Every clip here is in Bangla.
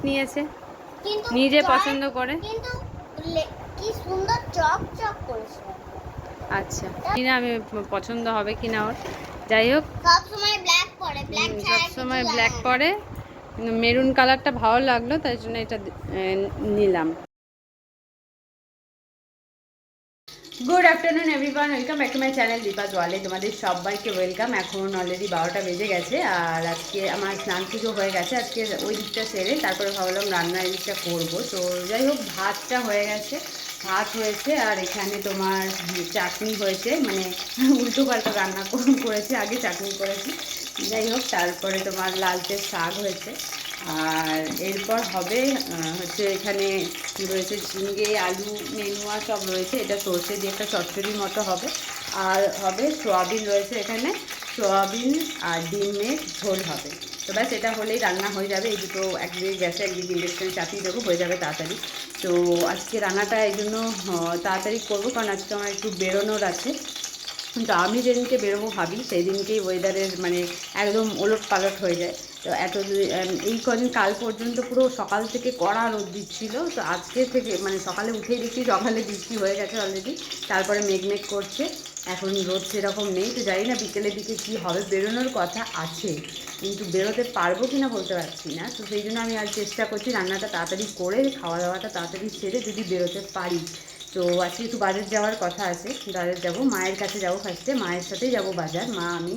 নিয়েছে নিজে পছন্দ করে। কিন্তু কি সুন্দর চক চক করেছে। আচ্ছা কিনা আমি পছন্দ হবে কিনা ওর, যাই হোক সব সময় ব্ল্যাক পরে, ব্ল্যাক ছাড়া সব কিছু সময় জানে ব্ল্যাক না। পরে, কিন্তু মেরুন কালারটা ভালো লাগলো তাই জন্য এটা নিলাম। Good afternoon everyone, welcome back to my channel Deepa ওয়ালে। তোমাদের সবাইকে ওয়েলকাম। এখন অলরেডি 12টা বেজে গেছে আর আজকে আমার স্নান পুজো হয়ে গেছে। আজকে ওই দিকটা সেরে তারপরে ভাবলাম রান্নার দিকটা করবো। তো যাই হোক ভাতটা হয়ে গেছে, ভাত হয়েছে আর এখানে তোমার চাটনি হয়েছে, মানে উল্টো পাল্টা রান্না করেছি, আগে চাটনি করেছি। যাই হোক তারপরে তোমার লালচে শাক হয়েছে আর এরপর হবে হচ্ছে এখানে রয়েছে ঝিঙে আলু নেনুয়া সব রয়েছে, এটা সর্ষে দিয়ে একটা চচ্চড়ির মতো হবে। আর হবে সোয়াবিন রয়েছে এখানে, সোয়াবিন আর ডিমের ঝোল হবে। তো ব্যাস এটা হলেই রান্না হয়ে যাবে। এই দুটো একদিকে গ্যাসে একদিকে ইন্ডাকশানে চাপিয়ে দেবো, হয়ে যাবে তাড়াতাড়ি। তো আজকে রান্নাটা এই জন্য তাড়াতাড়ি করবো, কারণ আজকে আমার একটু বেরোনোর আছে। কিন্তু আমি যেদিনকে বেরোবো ভাবি সেই দিনকেই ওয়েদারের মানে একদম ওলট পালট হয়ে যায়। তো এই কদিন কাল পর্যন্ত পুরো সকাল থেকে কড়া রোদ দিচ্ছিলো, তো আজকে থেকে মানে সকালে উঠেই দেখছি সকালে বৃষ্টি হয়ে গেছে অলরেডি, তারপরে মেঘ করছে, এখন রোদ সেরকম নেই। তো জানি না বিকেলের দিকে কী হবে, বেরোনোর কথা আছে কিন্তু বেরোতে পারবো কি না বলতে পারছি না। তো সেই জন্য আমি আজ চেষ্টা করছি রান্নাটা তাড়াতাড়ি করে খাওয়া দাওয়াটা তাড়াতাড়ি সেরে যদি বেরোতে পারি। তো আজকে একটু বাজার যাওয়ার কথা আছে, বাজার যাব, মায়ের কাছে যাব ফার্স্টে, মায়ের সাথেই যাব বাজার। মা আমি,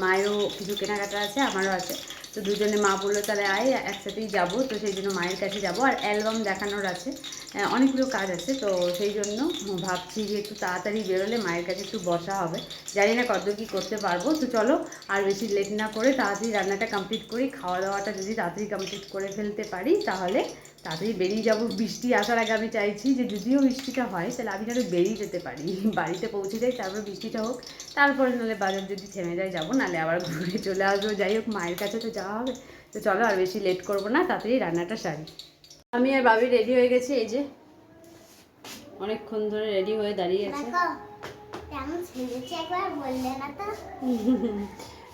মায়েরও কিছু কেনাকাটা আছে আমারও আছে, তো দুজনে মা বললো তাহলে আয় একসাথেই যাব। তো সেই জন্য মায়ের কাছে যাব আর অ্যালবাম দেখানোর আছে, অনেকগুলো কাজ আছে। তো সেই জন্য ভাবছি যে একটু তাড়াতাড়ি বেরোলে মায়ের কাছে একটু বসা হবে, জানি না কত কী করতে পারবো। তো চলো আর বেশি লেট না করে তাড়াতাড়ি রান্নাটা কমপ্লিট করি, খাওয়া দাওয়াটা যদি তাড়াতাড়ি কমপ্লিট করে ফেলতে পারি তাহলে তাড়াতাড়ি বেরিয়ে যাব। বৃষ্টি আসার আগে আমি চাইছি যে যদিও বৃষ্টিটা হয় তাহলে আমি যেন বেরিয়ে যেতে পারি, বাড়িতে পৌঁছে যাই, তারপর বৃষ্টিটা হোক, তারপরে নাহলে বাজার যদি থেমে যায় যাবো, নাহলে আবার ঘুরে চলে আসবো। যাই হোক মায়ের কাছে তো যাওয়া হবে। তো চলো আর বেশি লেট করবো না, তাড়াতাড়ি রান্নাটা সারি। আমি আর বাবি রেডি হয়ে গেছি, এই যে অনেকক্ষণ ধরে রেডি হয়ে দাঁড়িয়ে আছে।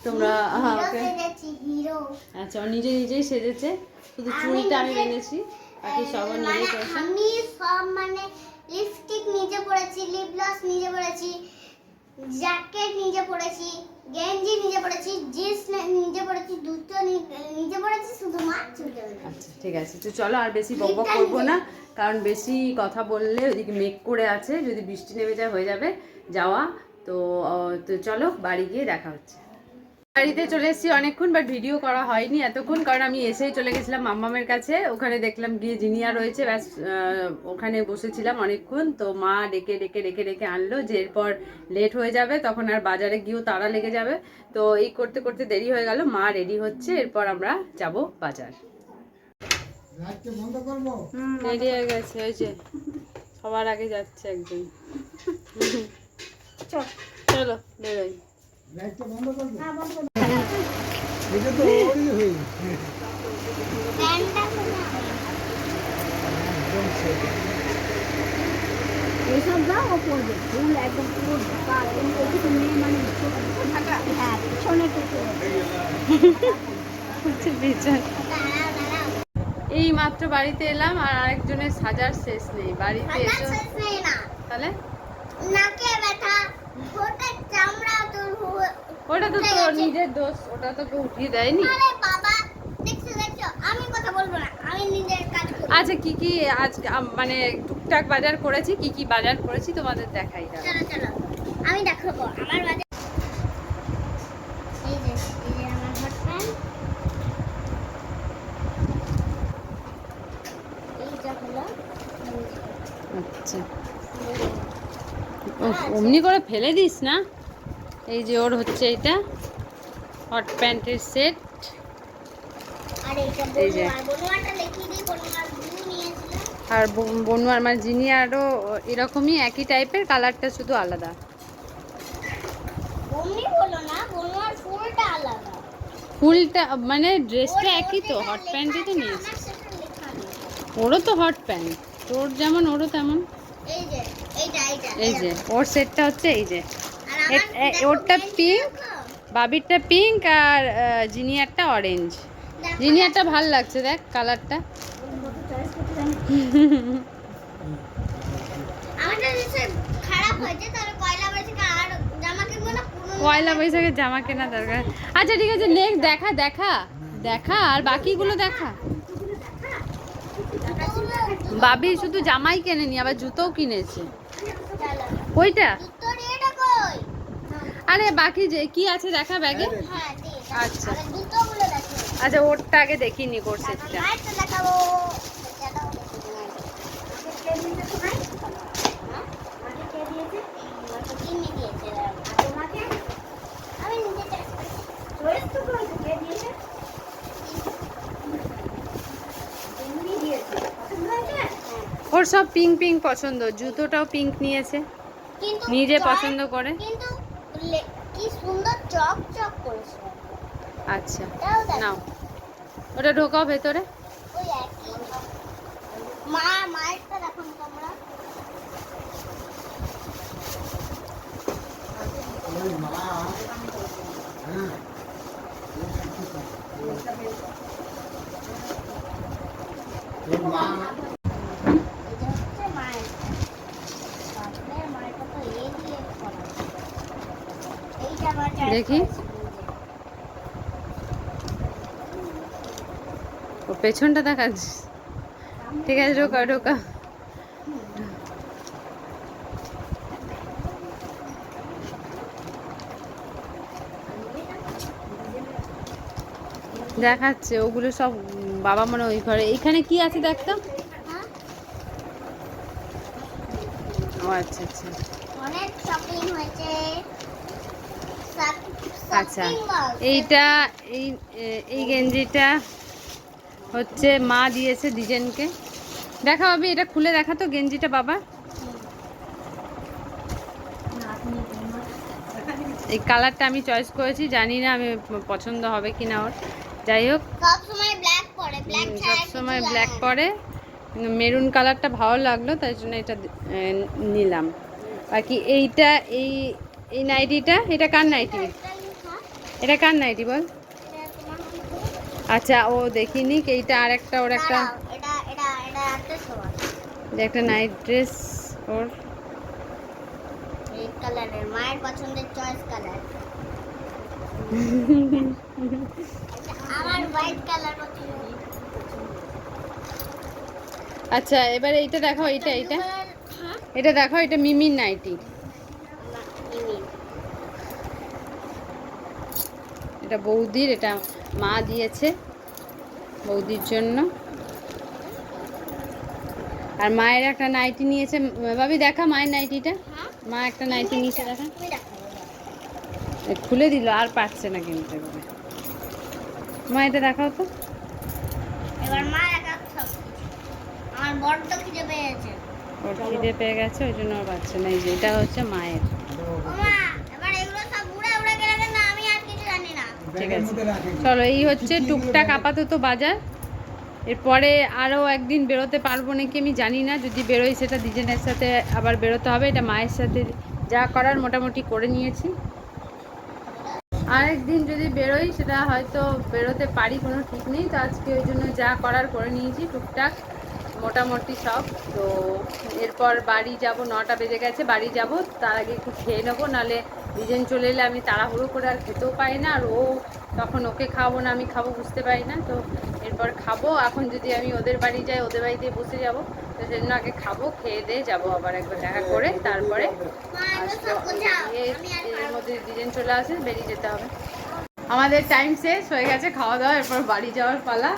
তোমরা আচ্ছা নিজে নিজেই সেজেছে, শুধু চুলটা আমি বেঁধেছি, বাকি সব নিজেই করেছি। আমি সব মানে লিপস্টিক নিজে পরেছি, লিপ গ্লস নিজে পরেছি, জ্যাকেট নিজে পরেছি, গেঞ্জি নিজে পরেছি, জিন্স নিজে পরেছি, দুটো নিজে পরেছি, শুধু মাত্র চুলটা। আচ্ছা ঠিক আছে, তো চলো আর বেশি বকবক করবো না, কারণ বেশি কথা বললে ওইদিকে মেঘ করে আছে, যদি বৃষ্টি নেমে যায় হয়ে যাবে যাওয়া। তো চলো বাড়ি গিয়ে দেখা হচ্ছে। বাড়িতে চলে এসেছি অনেকক্ষণ, বাট ভিডিও করা হয়নি এতক্ষণ, কারণ আমি এসেই চলে গেছিলাম মাম্মামের কাছে। ওখানে দেখলাম গিয়ে জিনিয়া রয়েছে, ব্যাস ওখানে বসেছিলাম অনেকক্ষণ। তো মা ডেকে ডেকে ডেকে ডেকে আনলো যে এরপর লেট হয়ে যাবে, তখন আর বাজারে গিয়েও তাড়া লেগে যাবে। তো এই করতে করতে দেরি হয়ে গেল, মা রেডি হচ্ছে, এরপর আমরা যাব বাজার। রেডি হয়ে গেছে, ওই যে সবার আগে যাচ্ছে একজন। চলো বেরোই। এইসব দাও ও পড়বে, ফুল একদম পুরো ঢাকা, ওইটুকু মেয়ে মানে ঢাকা, হ্যাঁ পিছনে এই মাত্র বাড়িতে এলাম আর আরেকজনের সাজার শেষ নেই, বাড়িতে এসে তাহলে ওটা তো তোর নিজের দোষ, ওটা তোকে উঠিয়ে দেয়নি। আচ্ছা কি কি আজ মানে টুকটাক বাজার করেছি, কি কি বাজার করেছি তোমাদের দেখাই। আমি দেখাবো আমার বাজার। এই যে আমার হট প্যান্ট, এইটা হলো। আচ্ছা অমনি করে ফেলে দিস না। এই যে ওর হচ্ছে এটা হট প্যান্টের সেট, এই যে আর বনুয়ার মানে জিনিয়ারও এরকমই একই টাইপের, কালারটা শুধু আলাদা। ফুলটা মানে ড্রেসটা একই তো, হট প্যান্টই তো নিয়েছি। ওরও তো হট প্যান্ট, তোর যেমন ওরও তেমন। এই যে ওর সেটটা হচ্ছে এই যে, ওরটা পিঙ্ক, বাবিরটা পিঙ্ক আর জিনিয়ারটা অরেঞ্জ। জিনিয়ারটা ভাল লাগছে দেখ কালারটা। আমাদের দেশে খারাপ হয়েছে তাহলে পয়লা বৈশাখে আর জামা কিনবো না পুরনো পয়লা বৈশাখের জামা কেনা দরকার। আচ্ছা ঠিক আছে, নেক্সট দেখা দেখা দেখা আর বাকিগুলো দেখা। বাবি শুধু জামাই কেনেনি, আবার জুতোও কিনেছে। ওইটা জুতো রেডা কই? আরে বাকি যে কি আছে দেখা ব্যাগে। হ্যাঁ ঠিক আচ্ছা আগে জুতোগুলো দেখো। আচ্ছা, ওরটা আগে দেখিনি কোর তারপর সেটটা। মাইকটা দেখাবো। এটাও দেখাবো। কে দিয়েছে তোমায়? হ্যাঁ? আমাকে কে দিয়েছে? আমাকে কিনে দিয়েছে। আর তোমাকে? আমি নিজে চয়েস করেছি। চয়েস তো করেছো, কে দিয়েছে? এমনি দিয়েছে। পছন্দ হয়েছে? হ্যাঁ। ওর সব পিঙ্ক পিঙ্ক পছন্দ, জুতোটাও পিঙ্ক নিয়েছে কিন্তু নিজে চয়েস- পছন্দ করে। কিন্তু কি সুন্দর চক চক করেছে। আচ্ছা এটাও দেখো। নাও, ওটা ঢোকাও ভেতরে। ওই একই মায়েরটা দেখো না তোমরা। এটা হচ্ছে মায়েরটা। বাপরে, মায়েরটা তো এই দিয়ে করা। এইটা আমার চয়েস দেখি। করেছি নিজে। ও পেছনটা দেখা। ঠিক আছে, ঢোকা ঢোকা। দেখাচ্ছে ওগুলো সব। বাবা মনে ওই ঘরে। এইখানে কি আছে দেখতো। হ্যাঁ? ও আচ্ছা আচ্ছা অনেক শপিং হয়েছে। আচ্ছা। Shopping mall. এইটা এই এই গেঞ্জিটা হচ্ছে মা দিয়েছে দিজেনকে। দেখা হবে, এটা খুলে দেখা তো গেঞ্জিটা বাবা। এই কালারটা আমি চয়েস করেছি, জানি না আমি পছন্দ হবে কিনা ওর। যাই হোক, সব সময় ব্ল্যাক পরে, ব্ল্যাক ছাড়া কিছু সবসময় জানে ব্ল্যাক না। পরে। মেরুন কালারটা ভালো লাগলো, তাই জন্য এটা নিলাম। বাকি এইটা এই এই নাইটিটা, এটা কার নাইটি? হ্যাঁ? এটা কার নাইটি বল। এটা তোমার মনে আচ্ছা ও দেখিনি। এইটা আর একটা ওর একটা, দাঁড়াও, এটা একটা সমান। যে একটা নাইট ড্রেস ওর। রেড কালারের মায়ের পছন্দের চয়েস কালার। আমার হোয়াইট কালার পছন্দ। আচ্ছা এবার এইটা দেখো, এইটা এইটা হ্যাঁ? এটা দেখো, এটা মিমির নাইটি। আমার মিমি। এটা বৌদির, এটা মা দিয়েছে বৌদির জন্য। আর মায়ের একটা নাইটি নিয়েছে। ভাবি দেখা মায়ের নাইটিটা। হ্যাঁ? মা একটা নাইটি নিয়েছে দেখা। তুমি দেখো। খুলে দিল, আর পারছে না কিনতে পারে। মা এটা দেখাও তো। এবার মা একা সব কিছু। আমার বড্ড খিদে পেয়েছে। ওর খিদে পেয়ে গেছে, ওই জন্য ওর পাচ্ছে না। এই যে এটা হচ্ছে মায়ের। ও মা, এবার এগুলো সব উড়ে উড়ে গেলে না, আমি আর কিছু জানি না। ঠিক আছে চলো, এই হচ্ছে টুকটাক আপাতত বাজার। এরপরে আরও একদিন বেরোতে পারবো নাকি আমি জানি না। যদি বেরোই সেটা দিজেনের সাথে আবার বেরোতে হবে। এটা মায়ের সাথে যা করার মোটামুটি করে নিয়েছি। আরেকদিন যদি বেরোই সেটা হয়তো বেরোতে পারি, কোনো ঠিক নেই। তো আজকে ওই জন্য যা করার করে নিয়েছি টুকটাক মোটামুটি সব। তো এরপর বাড়ি যাব, 9টা বেজে গেছে, বাড়ি যাব। তার আগে একটু খেয়ে নেবো, নাহলে ডিজাইন চলে এলে আমি তাড়াহুড়ো করে আর খেতেও পারি না। আর ও তখন ওকে খাবো না আমি খাবো বুঝতে পারি না। তো এরপর খাবো। এখন যদি আমি ওদের বাড়ি যাই, ওদের বাড়িতে বসে যাব। তো সেজন্য আগে খাবো, খেয়ে দিয়ে যাবো আবার একবার দেখা করে, তারপরে মা, এগুলো আসবো। সব গোছাও। গিয়ে আমি আর এর পারবো মধ্যে ডিজাইন চলে আসে, বেরিয়ে যেতে হবে। আমাদের টাইম শেষ হয়ে গেছে খাওয়া দাওয়া, এরপর বাড়ি যাওয়ার পালা।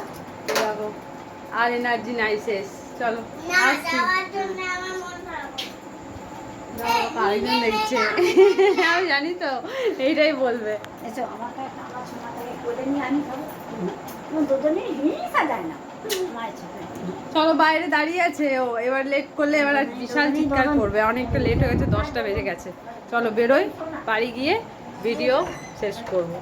যাবো, আর এনার্জি নাই, শেষ। চলো না, আসছি। যাওয়ার জন্য আমার মন খারাপ। দাঁড়াও, আরেকজন দেখছে। আমি জানি তো এইটাই বলবে। এসো আমাকে আমার সোনাটাকে কোলে নিয়ে আমি খাবো। দুজনে হিংসা যায় না মায়ের সাথে। চলো, বাইরে দাঁড়িয়ে আছে ও। এবার লেট করলে এবার আর বিশাল চিৎকার করবে। অনেকটা লেট হয়ে গেছে, 10টা বেজে গেছে। চলো বেরোই, বাড়ি গিয়ে ভিডিও শেষ করবো।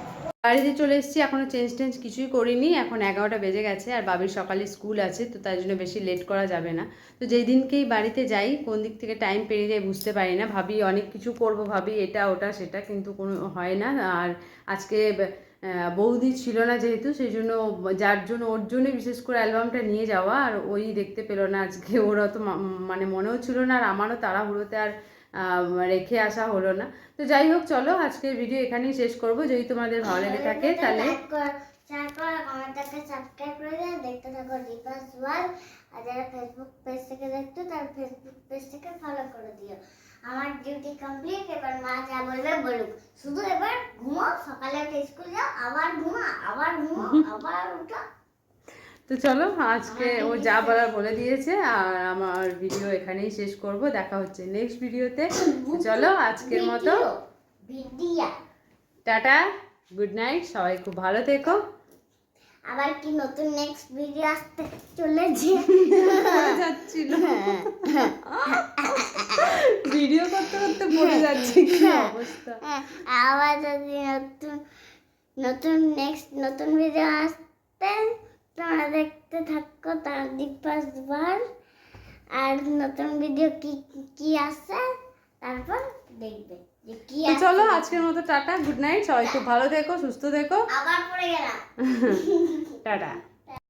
বাড়িতে চলে এসেছি, এখনও চেঞ্জ টেঞ্জ কিছুই করিনি। এখন 11টা বেজে গেছে, আর বাবির সকালে স্কুল আছে, তো তাই জন্য বেশি লেট করা যাবে না। তো যেই দিনকেই বাড়িতে যাই, কোন দিক থেকে টাইম পেরিয়ে যায় বুঝতে পারি না। ভাবি অনেক কিছু করব, ভাবি এটা ওটা সেটা, কিন্তু কোনো হয় না। আর আজকে বৌদি ছিল না যেহেতু, সেই জন্য যার জন্য ওর জন্য বিশেষ করে অ্যালবামটা নিয়ে যাওয়া, আর ওই দেখতে পেলো না আজকে, ওরা তো মানে মনেও ছিল না, আর আমারও তাড়াহুড়োতে আর রেখে আসা হলো না। তো যাই হোক, চলো আজকের ভিডিও এখানেই শেষ করব। যদি তোমাদের ভালো লেগে থাকে তাহলে শেয়ার করো, কমেন্টটাকে সাবস্ক্রাইব করে দিও, দেখতে থাকো দীপাস ওয়ার্ল্ড। আর যারা ফেসবুক পেজ থেকে দেখছো তার ফেসবুক পেজটাকে ফলো করে দিও। আমার ডিউটি কমপ্লিট, এবার মা যা বলবে বলুক, শুধু এবার ঘুমো, সকালে উঠে স্কুল যাও, আবার ঘুমো, আবার ঘুমো, আবার উঠো। তো চলো, আজকে ও যা বলার বলে দিয়েছে, আর আমার ভিডিও এখানেই শেষ করব। দেখা হচ্ছে নেক্সট ভিডিওতে। চলো আজকের মতো ভিডিও টাটা, গুড নাইট, সবাই খুব ভালো থেকো। আবার কি নতুন নেক্সট ভিডিও আসতে চলেছে, যাচ্ছিল ভিডিও করতে করতে পড়ে যাচ্ছে, কি অবস্থা। আবার যদি নতুন নতুন নেক্সট নতুন ভিডিও আসতে তোমরা দেখতে থাকো তার দীপাস ওয়ার্ল্ড। আর নতুন ভিডিও কি কি আসে তারপর দেখবে যে কি তো আসে। চলো আজকের মতো টাটা, গুড নাইট, সবাই খুব ভালো থেকো, সুস্থ থেকো, আবার পড়ে গেলাম। টাটা।